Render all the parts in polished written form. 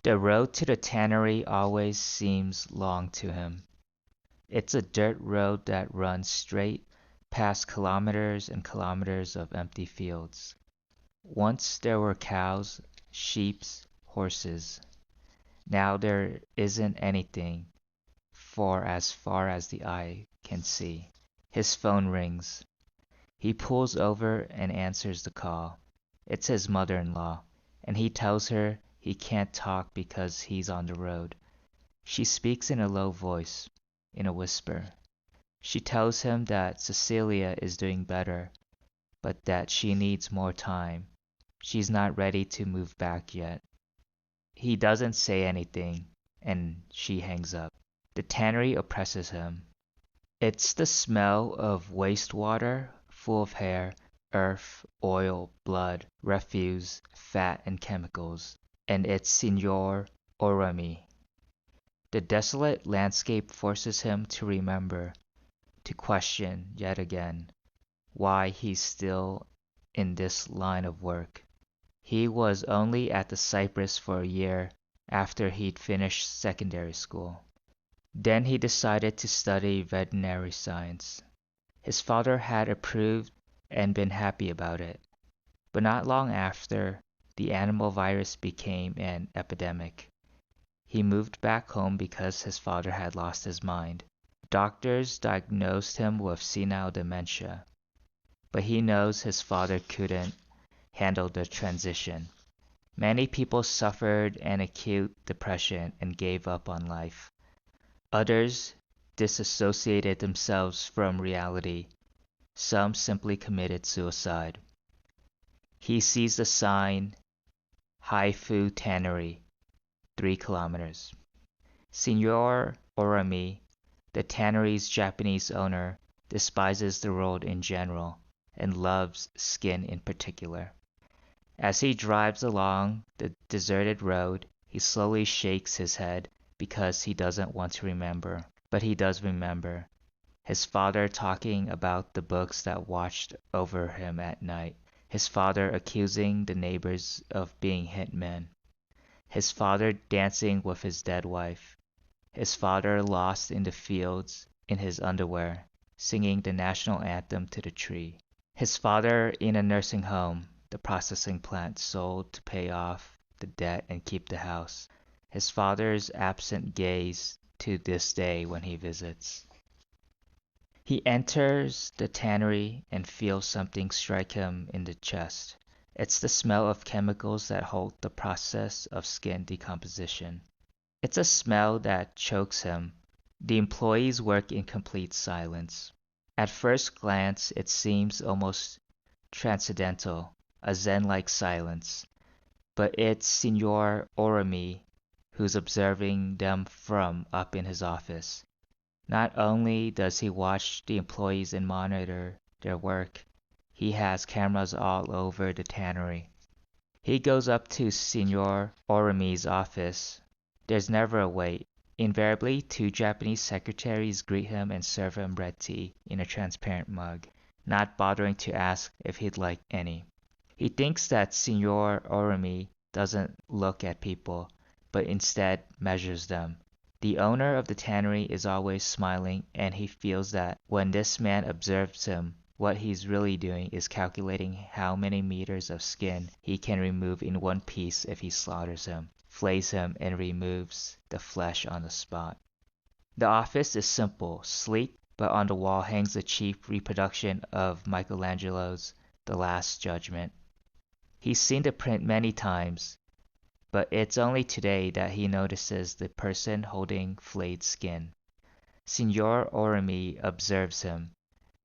The road to the tannery always seems long to him. It's a dirt road that runs straight past kilometers and kilometers of empty fields. Once there were cows, sheep, horses. Now there isn't anything for as far as the eye can see. His phone rings. He pulls over and answers the call. It's his mother-in-law, and he tells her he can't talk because he's on the road. She speaks in a low voice, in a whisper. She tells him that Cecilia is doing better, but that she needs more time. She's not ready to move back yet. He doesn't say anything, and she hangs up. The tannery oppresses him. It's the smell of wastewater, full of hair, earth, oil, blood, refuse, fat, and chemicals. And it's Signor Orami. The desolate landscape forces him to remember, to question yet again, why he's still in this line of work. He was only at the Cypress for a year after he'd finished secondary school. Then he decided to study veterinary science. His father had approved and been happy about it. But not long after, the animal virus became an epidemic. He moved back home because his father had lost his mind. Doctors diagnosed him with senile dementia, but he knows his father couldn't handle the transition. Many people suffered an acute depression and gave up on life. Others disassociated themselves from reality. Some simply committed suicide. He sees the sign, Haifu Tannery, 3 kilometers. Signor Orami, the tannery's Japanese owner, despises the road in general and loves skin in particular. As he drives along the deserted road, he slowly shakes his head because he doesn't want to remember. But he does remember. His father talking about the books that watched over him at night. His father accusing the neighbors of being hitmen. His father dancing with his dead wife. His father lost in the fields in his underwear, singing the national anthem to the tree. His father in a nursing home, the processing plant sold to pay off the debt and keep the house. His father's absent gaze to this day when he visits. He enters the tannery and feels something strike him in the chest. It's the smell of chemicals that halt the process of skin decomposition. It's a smell that chokes him. The employees work in complete silence. At first glance, it seems almost transcendental, a Zen-like silence. But it's Signor Orami who's observing them from up in his office. Not only does he watch the employees and monitor their work, he has cameras all over the tannery. He goes up to Signor Orami's office. There's never a wait. Invariably, 2 Japanese secretaries greet him and serve him red tea in a transparent mug, not bothering to ask if he'd like any. He thinks that Signor Orami doesn't look at people, but instead measures them. The owner of the tannery is always smiling, and he feels that when this man observes him, what he's really doing is calculating how many meters of skin he can remove in one piece if he slaughters him, flays him, and removes the flesh on the spot. The office is simple, sleek, but on the wall hangs a cheap reproduction of Michelangelo's The Last Judgment. He's seen the print many times, but it's only today that he notices the person holding flayed skin. Signor Orami observes him,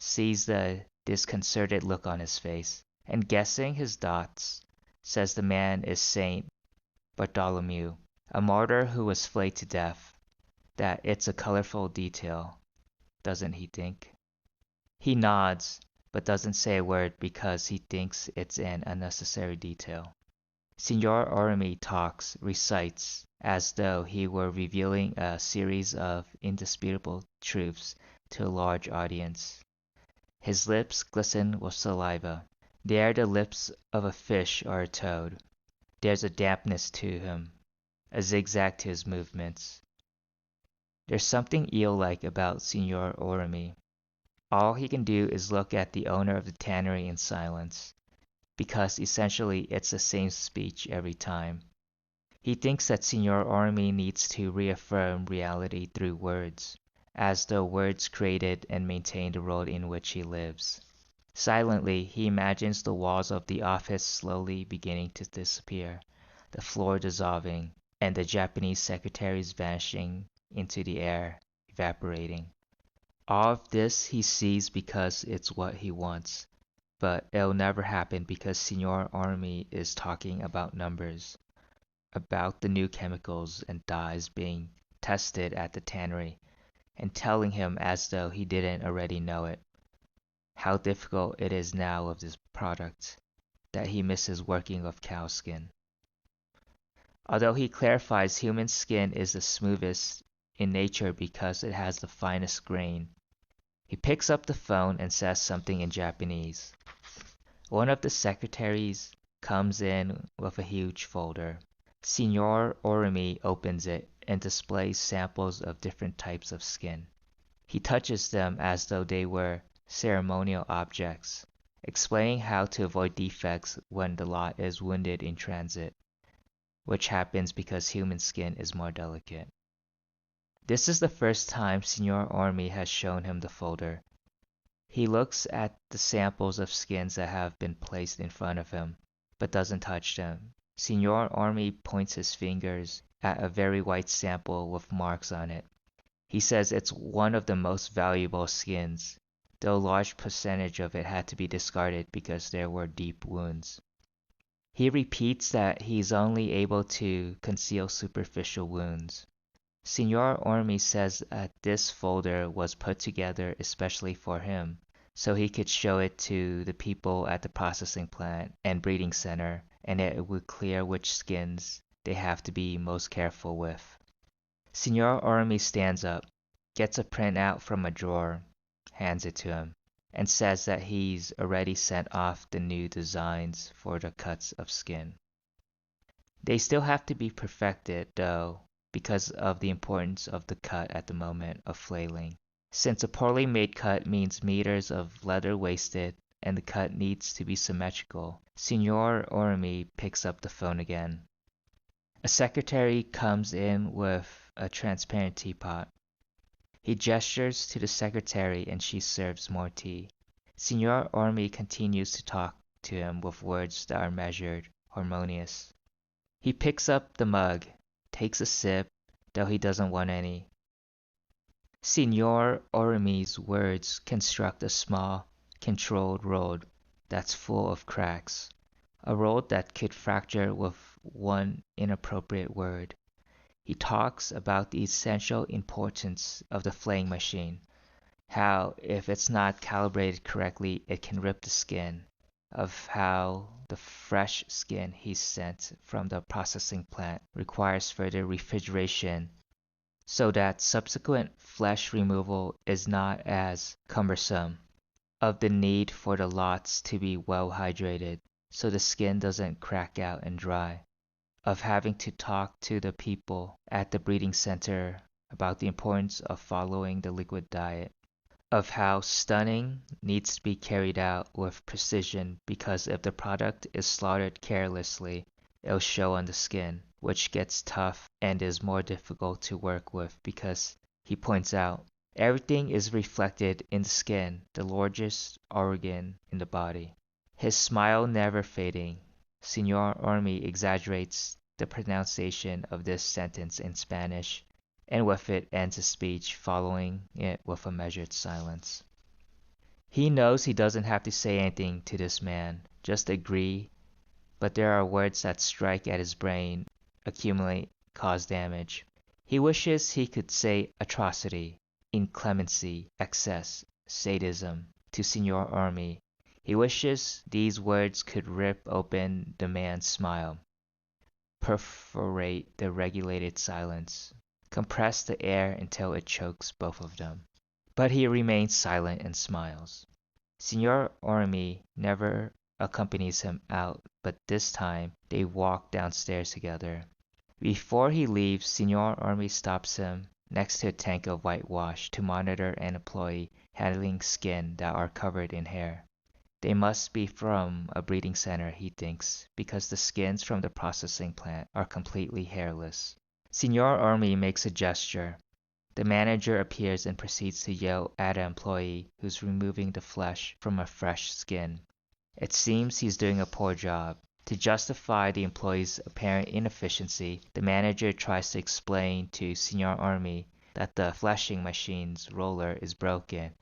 sees the disconcerted look on his face, and guessing his dots, says the man is Saint Bartholomew, a martyr who was flayed to death. That it's a colorful detail, doesn't he think? He nods, but doesn't say a word because he thinks it's an unnecessary detail. Signor Orami talks, recites, as though he were revealing a series of indisputable truths to a large audience. His lips glisten with saliva. They are the lips of a fish or a toad. There's a dampness to him, a zigzag to his movements. There's something eel-like about Signor Orumi. All he can do is look at the owner of the tannery in silence, because essentially it's the same speech every time. He thinks that Signor Orumi needs to reaffirm reality through words, as though words created and maintain the world in which he lives. Silently, he imagines the walls of the office slowly beginning to disappear, the floor dissolving, and the Japanese secretaries vanishing into the air, evaporating. All of this he sees because it's what he wants, but it'll never happen because Signor Orumi is talking about numbers, about the new chemicals and dyes being tested at the tannery, and telling him as though he didn't already know it, how difficult it is now of this product, that he misses working of cow skin. Although he clarifies human skin is the smoothest in nature because it has the finest grain, he picks up the phone and says something in Japanese. One of the secretaries comes in with a huge folder. Signor Orumi opens it and displays samples of different types of skin. He touches them as though they were ceremonial objects, explaining how to avoid defects when the lot is wounded in transit, which happens because human skin is more delicate. This is the first time Signor Orumi has shown him the folder. He looks at the samples of skins that have been placed in front of him, but doesn't touch them. Signor Orumi points his fingers at a very white sample with marks on it. He says it's one of the most valuable skins, though a large percentage of it had to be discarded because there were deep wounds. He repeats that he's only able to conceal superficial wounds. Signor Orumi says that this folder was put together especially for him, so he could show it to the people at the processing plant and breeding center, and it would clear which skins they have to be most careful with. Signor Orumi stands up, gets a printout from a drawer, hands it to him, and says that he's already sent off the new designs for the cuts of skin. They still have to be perfected, though, because of the importance of the cut at the moment of flailing. Since a poorly made cut means meters of leather wasted and the cut needs to be symmetrical, Signor Orumi picks up the phone again. A secretary comes in with a transparent teapot. He gestures to the secretary and she serves more tea. Signor Orumi continues to talk to him with words that are measured, harmonious. He picks up the mug, takes a sip, though he doesn't want any. Signor Orumi's words construct a small, controlled road that's full of cracks, a road that could fracture with one inappropriate word. He talks about the essential importance of the flaying machine, how if it's not calibrated correctly it can rip the skin, of how the fresh skin he sent from the processing plant requires further refrigeration so that subsequent flesh removal is not as cumbersome, of the need for the lots to be well hydrated so the skin doesn't crack out and dry, of having to talk to the people at the breeding center about the importance of following the liquid diet, of how stunning needs to be carried out with precision because if the product is slaughtered carelessly, it'll show on the skin, which gets tough and is more difficult to work with because, he points out, everything is reflected in the skin, the largest organ in the body. His smile never fading, Signor Orumi exaggerates the pronunciation of this sentence in Spanish, and with it ends his speech, following it with a measured silence. He knows he doesn't have to say anything to this man, just agree, but there are words that strike at his brain, accumulate, cause damage. He wishes he could say atrocity, inclemency, excess, sadism to Signor Orumi. He wishes these words could rip open the man's smile, perforate the regulated silence, compress the air until it chokes both of them. But he remains silent and smiles. Signor Orumi never accompanies him out, but this time they walk downstairs together. Before he leaves, Signor Orme stops him next to a tank of whitewash to monitor an employee handling skin that are covered in hair. They must be from a breeding center, he thinks, because the skins from the processing plant are completely hairless. Signor Orme makes a gesture. The manager appears and proceeds to yell at an employee who's removing the flesh from a fresh skin. It seems he's doing a poor job. To justify the employee's apparent inefficiency, the manager tries to explain to Signor Orme that the fleshing machine's roller is broken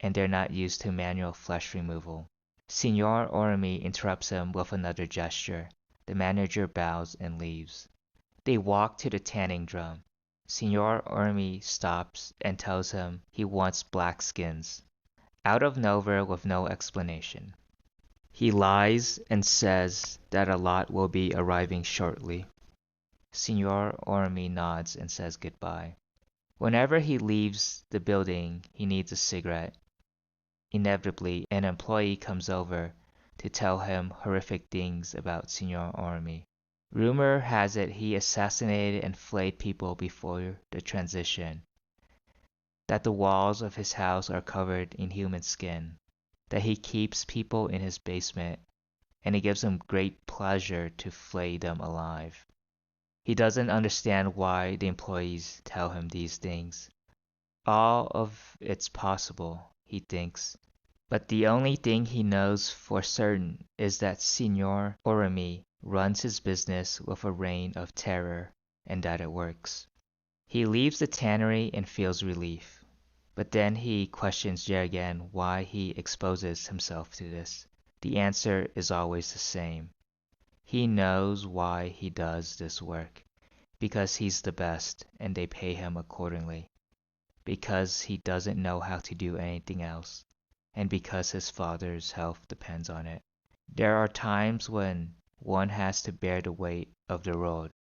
and they're not used to manual flesh removal. Signor Orme interrupts him with another gesture. The manager bows and leaves. They walk to the tanning drum. Signor Orme stops and tells him he wants black skins. Out of nowhere with no explanation. He lies and says that a lot will be arriving shortly. Signor Orme nods and says goodbye. Whenever he leaves the building, he needs a cigarette. Inevitably, an employee comes over to tell him horrific things about Signor Orme. Rumor has it he assassinated and flayed people before the transition, that the walls of his house are covered in human skin, that he keeps people in his basement, and it gives him great pleasure to flay them alive. He doesn't understand why the employees tell him these things. All of it's possible, he thinks, but the only thing he knows for certain is that Signor Orme runs his business with a reign of terror, and that it works. He leaves the tannery and feels relief. But then he questions yet again why he exposes himself to this. The answer is always the same. He knows why he does this work. Because he's the best and they pay him accordingly. Because he doesn't know how to do anything else. And because his father's health depends on it. There are times when one has to bear the weight of the road